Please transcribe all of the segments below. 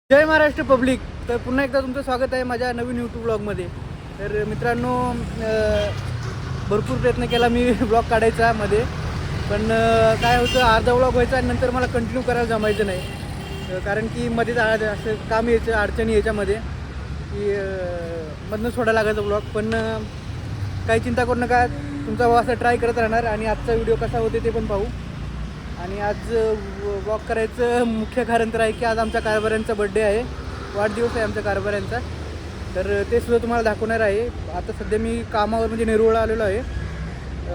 जय Maharashtra public. तर पुन्हा एकदा तुमचं स्वागत आहे माझ्या नवीन यूट्यूब ब्लॉगमध्ये. तर मित्रांनो, भरपूर प्रयत्न केला मी ब्लॉग काढायचा मध्ये, पण काय होतं, अर्धा ब्लॉग व्हायचा आणि नंतर मला कंटिन्यू करायला जमायचं नाही. कारण की मध्येच असं काम यायचं, अडचणी याच्यामध्ये की मधनं सोडायला लागायचं ब्लॉग. पण काही चिंता करू नका, तुमचा भाव असं ट्राय करत राहणार आणि आजचा व्हिडिओ कसा होते ते पण पाहू. आणि आज वॉक करायचं मुख्य कारण तर आहे की आज आमच्या कारभाऱ्यांचा बड्डे आहे, वाढदिवस आहे आमच्या कारभाऱ्यांचा. तर ते सुद्धा तुम्हाला दाखवणार आहे. आता सध्या मी कामावर म्हणजे नेरुळला आलेलो आहे,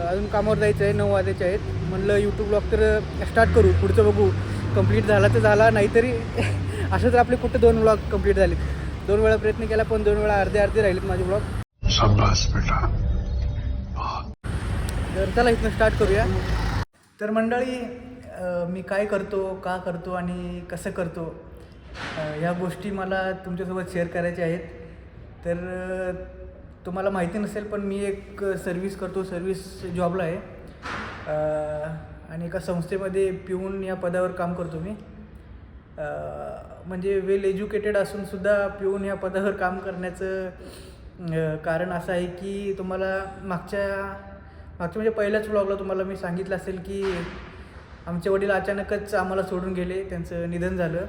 अजून कामावर जायचं आहे, 9 वाजायचे आहेत. म्हणलं यूट्यूब ब्लॉग तर स्टार्ट करू, पुढचं बघू, कंप्लीट झाला तर झाला, नाहीतरी असं तर आपले कुठं 2 ब्लॉग कंप्लीट झालेत. 2 वेळा प्रयत्न केला पण 2 वेळा अर्धे राहिलेत माझे ब्लॉग. शाबास बेटा. तर चला इथनं स्टार्ट करूया. तर मंडळी, मी काय करतो, का करतो आणि कसं करतो, ह्या गोष्टी मला तुमच्यासोबत शेअर करायच्या आहेत. तर तुम्हाला माहिती नसेल पण मी एक सर्व्हिस करतो, सर्व्हिस जॉबला आहे आणि एका संस्थेमध्ये पिऊन या पदावर काम करतो मी. म्हणजे वेल एज्युकेटेड असूनसुद्धा पिऊन या पदावर काम करण्याचं कारण असं आहे की तुम्हाला मागच्या म्हणजे पहिल्याच व्लॉगला तुम्हाला मी सांगितलं असेल की आमचे वडील अचानकच आम्हाला सोडून गेले, त्यांचं निधन झालं.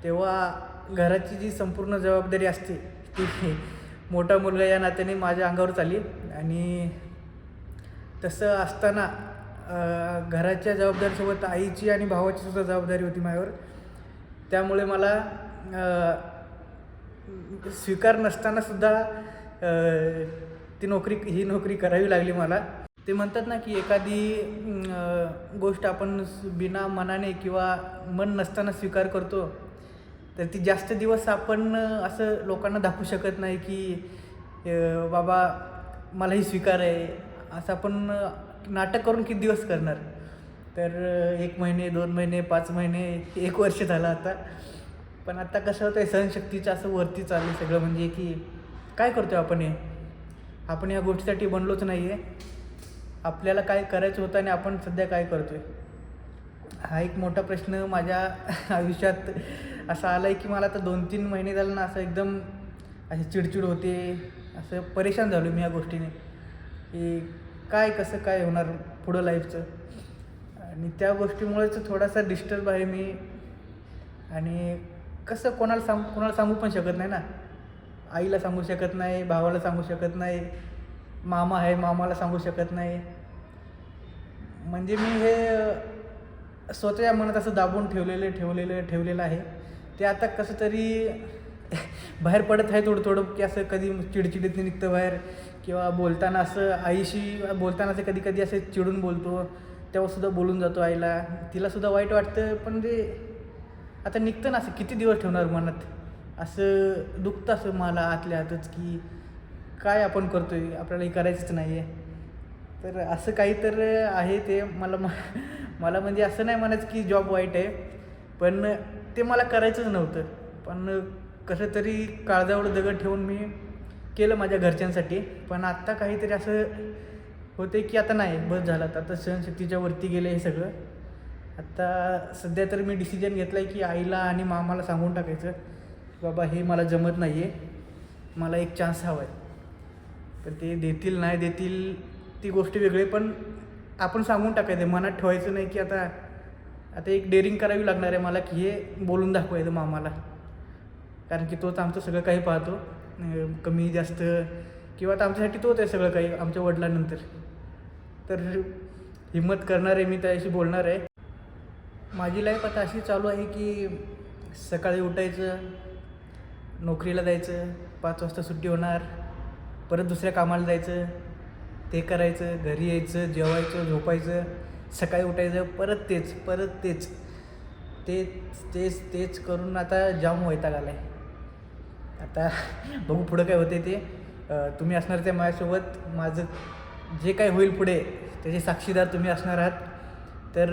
तेव्हा घराची जी संपूर्ण जबाबदारी असते ती मोठा मुलगा या नात्याने माझ्या अंगावरच आली. आणि तसं असताना घराच्या जबाबदारीसोबत आईची आणि भावाची सुद्धा जबाबदारी होती माझ्यावर. त्यामुळे मला स्वीकार नसतानासुद्धा ही नोकरी करावी लागली मला. ते म्हणतात ना की एखादी गोष्ट आपण बिना मनाने किंवा मन नसताना स्वीकार करतो तर ती जास्त दिवस आपण असं लोकांना दाखवू शकत नाही की बाबा मला ही स्वीकार आहे. असं आपण नाटक करून किती दिवस करणार. तर 1 महिने, 2 महिने, 5 महिने, 1 वर्ष झालं आता. पण आता कसं होतं आहे, सहनशक्तीचं असं वरती चाललं सगळं. म्हणजे की काय करतो आपण या गोष्टीसाठी बनलोच नाही आहे. आपल्याला काय करायचं होतं आणि आपण सध्या काय करतो आहे, हा एक मोठा प्रश्न माझ्या आयुष्यात असा आला आहे की मला आता 2-3 महिने झालं ना, असं एकदम अशी चिडचिड होते, असं परेशान झालो मी या गोष्टीने की कसं काय होणार पुढं लाईफचं. आणि त्या गोष्टीमुळेच थोडासा डिस्टर्ब आहे मी. आणि कसं कोणाला सांगू पण शकत नाही ना. आईला सांगू शकत नाही, भावाला सांगू शकत नाही, मामा आहे मामाला सांगू शकत नाही. म्हणजे मी हे स्वतःच्या मनात असं दाबून ठेवलेलं आहे. ते आता कसं तरी बाहेर पडत आहे थोडं की असं कधी चिडचिडीत निघतं बाहेर, किंवा बोलताना असं आईशी बोलताना असं कधी असं चिडून बोलतो, तेव्हासुद्धा बोलून जातो आईला. तिलासुद्धा वाईट वाटतं, पण ते आता निघतं ना, असं किती दिवस ठेवणार मनात. असं दुखतं असं मला आतल्या आतच की काय आपण करतो आहे, आपल्याला हे करायचंच नाही आहे. तर असं काही तर आहे ते मला म्हणजे असं नाही म्हणायचं की जॉब वाईट आहे, पण ते मला करायचंच नव्हतं. पण कसं तरी काळजावर दगड ठेवून मी केलं माझ्या घरच्यांसाठी. पण आत्ता काहीतरी असं होते की आता नाही, बस झालं, आता सहनशक्तीच्या वरती गेलं हे सगळं. आत्ता सध्या तर मी डिसिजन घेतला आहे की आईला आणि मामाला सांगून टाकायचं, बाबा हे मला जमत नाही आहे, मला एक चान्स हवा आहे. पण ते देतील नाही देतील ती गोष्ट वेगळी, पण आपण सांगून टाकायचं, मनात ठेवायचं नाही की आता एक डेअरिंग करावी लागणार आहे मला की हे बोलून दाखवायचं मामाला. कारण की तोच आमचं सगळं काही पाहतो, कमी जास्त, किंवा आता आमच्यासाठी तोच आहे सगळं काही आमच्या वडिलांनंतर. तर हिम्मत करणार आहे मी, त्याशी बोलणार आहे. माझी लाईफ आता अशी चालू आहे की सकाळी उठायचं, नोकरीला जायचं, 5 वाजता सुट्टी होणार, परत दुसऱ्या कामाला जायचं, ते करायचं, घरी यायचं, जेवायचं, झोपायचं, सकाळी उठायचं, परत तेच करून आता जाम वैताग आला आहे. आता बघू पुढं काय होते ते. तुम्ही असणार ते माझ्यासोबत, माझं जे काय होईल पुढे त्याचे साक्षीदार तुम्ही असणार आहात. तर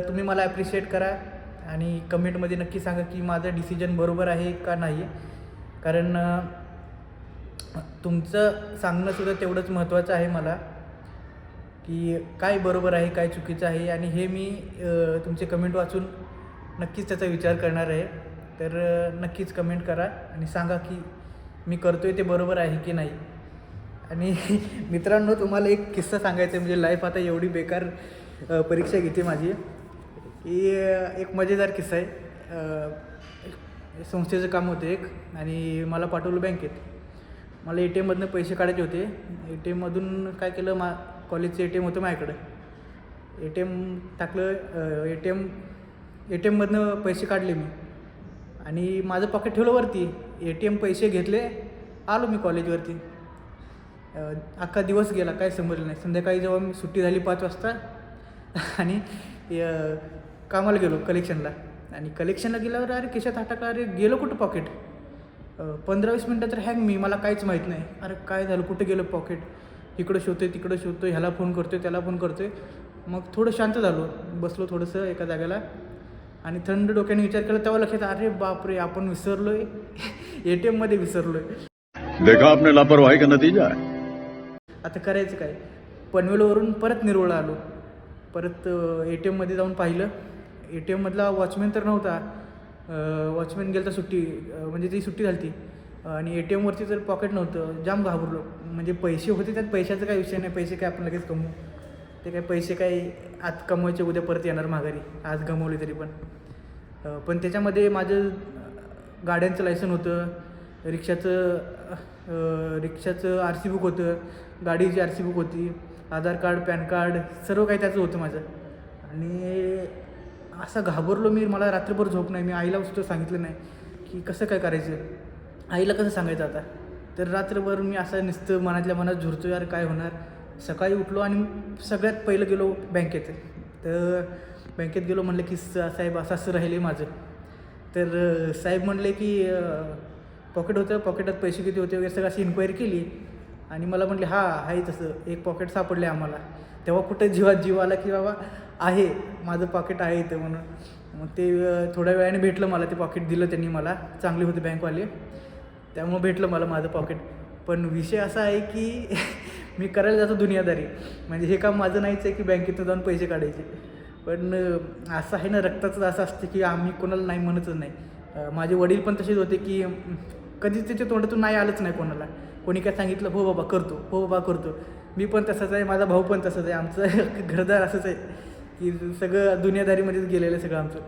तुम्ही मला ॲप्रिशिएट करा आणि कमेंटमध्ये नक्की सांगा की माझं डिसिजन बरोबर आहे का नाही. कारण तुमचं सांगणंसुद्धा तेवढंच महत्त्वाचं आहे मला, की काय बरोबर आहे, काय चुकीचं आहे. आणि हे मी तुमचे कमेंट वाचून नक्कीच त्याचा विचार करणार आहे. तर नक्कीच कमेंट करा आणि सांगा की मी करतो आहे ते बरोबर आहे की नाही. आणि मित्रांनो, तुम्हाला एक किस्सा सांगायचा आहे. म्हणजे लाईफ आता एवढी बेकार परीक्षा घेते माझी की एक मजेदार किस्सा आहे. संस्थेचं काम होतं एक आणि मला पाठवलं बँकेत. मला ATMमधनं पैसे काढायचे होते. ATMमधून काय केलं, कॉलेजचं ATM होतं माझ्याकडं. ATM टाकलं, ATMमधनं पैसे काढले मी आणि माझं पॉकेट ठेवलं वरती. ATM पैसे घेतले, आलो मी कॉलेजवरती. अख्खा दिवस गेला, काय समजलं नाही. संध्याकाळी जेव्हा मी सुट्टी झाली 5 वाजता आणि कामाला गेलो कलेक्शनला. आणि कलेक्शनला गेल्यावर अरे खिशात हात टाकला, अरे गेलं कुठं पॉकेट. 15-20 मिनटं तर हँग मी, मला काहीच माहीत नाही. अरे काय झालं, कुठं गेलं पॉकेट. इकडं शोधतोय तिकडं शोधतोय, ह्याला फोन करतोय त्याला फोन करतोय. मग थोडं शांत झालो, बसलो थोडंसं एका जागेला आणि थंड डोक्याने विचार केला. तेव्हा लक्षात, अरे बापरे, आपण विसरलोय, ATMमध्ये विसरलोय. देखा आपने लापरवाही का नतीजा है. आता करायचं काय. पनवेलवरून परत निरोळला आलो. परत ATMमध्ये जाऊन पाहिलं. ATMमधला वॉचमॅन तर नव्हता. वॉचमॅन गेला तर सुट्टी, म्हणजे ती सुट्टी झाली ती. आणि ATMवरती तर पॉकेट नव्हतं. जाम घाबरलो. म्हणजे पैसे होते त्यात, पैशाचा काय विषय नाही. पैसे काय आपण लगेच कमवू. ते काय पैसे काय आज कमवायचे, उद्या परत येणार माघारी. आज गमवले तरी पण त्याच्यामध्ये माझं गाड्यांचं लायसन होतं, रिक्षाचं RC बुक होतं, गाडीची RC बुक होती, आधार कार्ड, पॅन कार्ड, सर्व काही त्याचं होतं माझं. आणि असं घाबरलो मी. मला रात्रभर झोप नाही. मी आईला सुद्धा सांगितलं नाही की कसं काय करायचं, आईला कसं सांगायचं आता. तर रात्रभर मी असं नुसतं मनातल्या मनात झुरतो, यार काय होणार. सकाळी उठलो आणि सगळ्यात पहिलं गेलो बँकेत. तर बँकेत गेलो, म्हणलं की साहेब असं राहिले माझं. तर साहेब म्हणले की पॉकेट होतं, पॉकेटात पैसे किती होते वगैरे सगळं अशी इन्क्वायरी केली. आणि मला म्हटले हां आहे तसं, एक पॉकेट सापडले आम्हाला. तेव्हा कुठं जीव आला की बाबा आहे, माझं पॉकेट आहे इथं म्हणून. मग ते थोड्या वेळाने भेटलं मला, ते पॉकेट दिलं त्यांनी मला. चांगले होते बँकवाले, त्यामुळं भेटलं मला माझं पॉकेट. पण विषय असा आहे की मी करायला जातो दुनियादारी. म्हणजे हे काम माझं नाहीच आहे की बँकेतून जाऊन पैसे काढायचे. पण असं आहे ना, रक्ताचं असं असतं की आम्ही कोणाला नाही म्हणतच नाही. माझे वडील पण तसेच होते की कधीच त्याच्या तोंडातून नाही आलंच नाही कोणाला. कोणी काय सांगितलं, हो बाबा करतो, हो बाबा करतो. मी पण तसंच आहे, माझा भाऊ पण तसंच आहे. आमचं घरदार असंच आहे की सगळं दुनियादारीमध्येच गेलेलं आहे सगळं आमचं.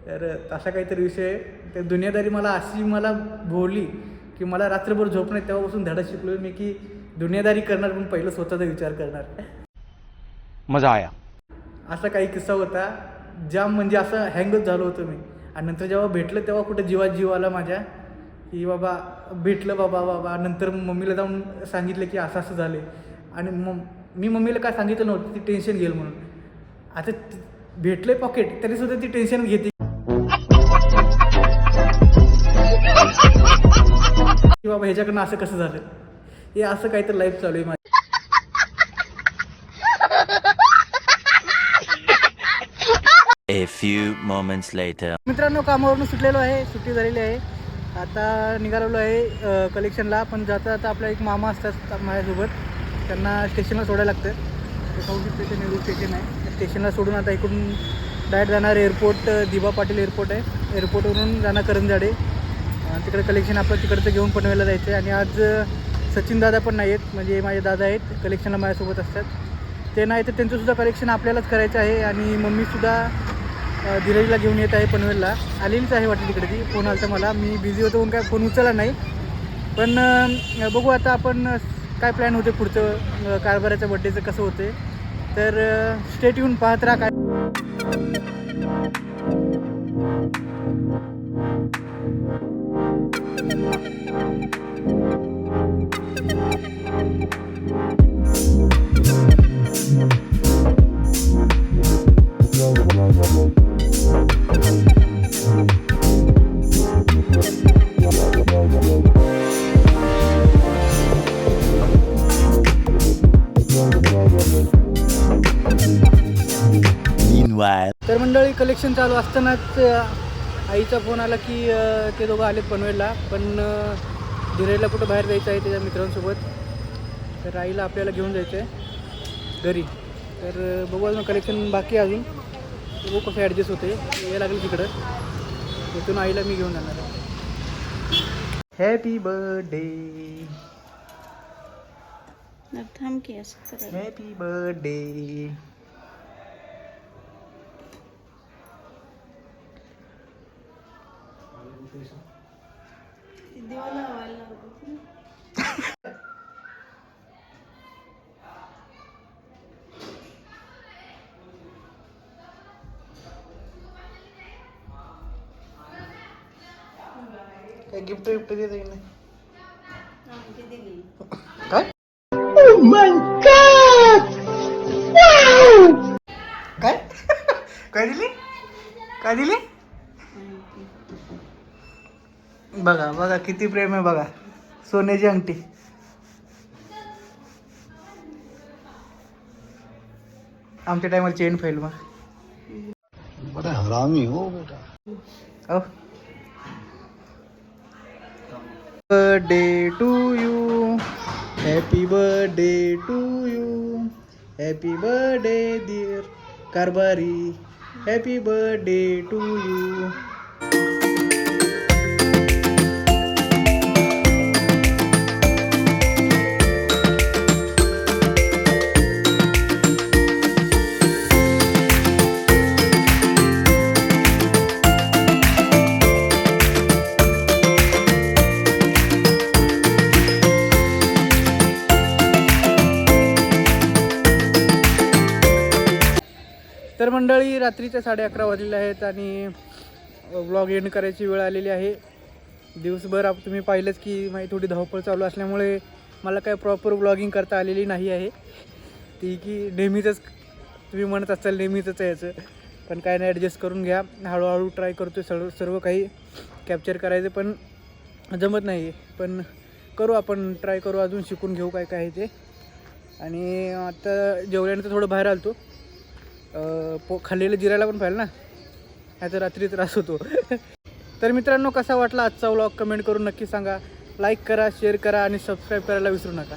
तर असा काहीतरी विषय आहे. तर दुनियादारी मला भोवली की मला रात्रभर झोप नाही. तेव्हापासून धडा शिकलो मी की दुनियादारी करणार पण पहिलं स्वतःचा विचार करणार. मजा आया. असा काही किस्सा होता. जाम म्हणजे असं हँगच झालो होतो मी. आणि नंतर जेव्हा भेटलं तेव्हा कुठं जीव आला माझ्या की बाबा भेटलं बाबा. नंतर मम्मीला जाऊन सांगितलं की असं झालं. आणि मी मम्मीला काय सांगितलं नव्हतं, ती टेन्शन घेईल म्हणून. आता भेटले पॉकेट तरीसुद्धा ती टेन्शन घेते की बाबा ह्याच्याकडनं असं कसं झालं. हे असं काहीतरी लाईफ चालू आहे माझी. A few moments later. मित्रांनो, कामावरून सुटलेलो आहे, सुट्टी झालेली आहे. आता निघालेलो आहे कलेक्शनला. पण जाता आपला एक मामा असतात माझ्यासोबत, त्यांना स्टेशनला सोडायला लागतं. कौंडी स्टेशन, नेहरू स्टेशन आहे. स्टेशनला सोडून आता इकडून डायरेक्ट जाणार एअरपोर्ट, दिबा पाटील एअरपोर्ट आहे. एअरपोर्टवरून जाणार करंजाडे. तिकडे कलेक्शन आपलं तिकडचं घेऊन पनवेलला जायचं आहे. आणि आज सचिन दादा पण नाही आहेत, म्हणजे माझे दादा आहेत, कलेक्शनला माझ्यासोबत असतात. ते नाही तर त्यांचंसुद्धा कलेक्शन आपल्यालाच करायचं आहे. आणि मम्मीसुद्धा धीरजला घेऊन येत आहे पनवेलला. आलेलीच आहे वाटली तिकडे ती. फोन आला तर मला, मी बिझी होतो म्हणून काय फोन उचलला नाही. पण बघू आता आपण काय प्लॅन होते पुढचं, कारभाराच्या बड्डेचं कसं होते. तर स्टेट येऊन पाहत राहा काय. तर मंडळी, कलेक्शन चालू असतानाच आईचा फोन आला की ते दोघं आलेत पनवेलला. पण धीरजला कुठं बाहेर जायचं आहे त्याच्या मित्रांसोबत. तर आईला आपल्याला घेऊन जायचं आहे घरी. तर बघू अजून कलेक्शन बाकी आहे अजून. बघू कसं ॲडजस्ट होते. यायला लागेल तिकडं. इथून आईला मी घेऊन जाणार आहे. हॅपी बर्थडे, थांब की असं करा. Happy birthday. दिवा लावायला लावतो. काय गिफ्ट विफ्ट देते की नाही? ती दिली. काय काय काय दिली? काय दिली? बघा बघा किती प्रेम आहे बघा. सोन्याची अंगठी. आमच्या टायमाला चेन फाईल मग. बड़ा हरामी हो बेटा. Oh. Birthday to you. Happy birthday to you. Happy birthday dear Karbari. Happy birthday to you. तर मंडळी रात्रीच्या 11:30 वाजलेले आहेत आणि व्लॉग एंड करायची वेळ आलेली आहे. दिवसभर तुम्ही पाहिलंच की माझी थोडी धावपळ चालू असल्यामुळे मला काय प्रॉपर व्लॉगिंग करता आलेली नाही आहे. ती की नेहमीचंच तुम्ही म्हणत असाल नेहमीचंच आहे याचं, पण काय नाही ॲडजस्ट करून घ्या. हळूहळू ट्राय करतो सर्व काही कॅप्चर करायचं, पण जमत नाही. पण करू आपण ट्राय करू, अजून शिकून घेऊ काय काय आहे ते. आणि आता जेवल्यानंतर थोडं बाहेर आलतो. खाल्लेलं जिरायला पण पाहिजे ना, ह्याचा रात्री त्रास होतो. तर मित्रांनो कसा वाटला आजचा व्लॉग कमेंट करून नक्की सांगा. लाईक करा, शेअर करा आणि सबस्क्राईब करायला विसरू नका.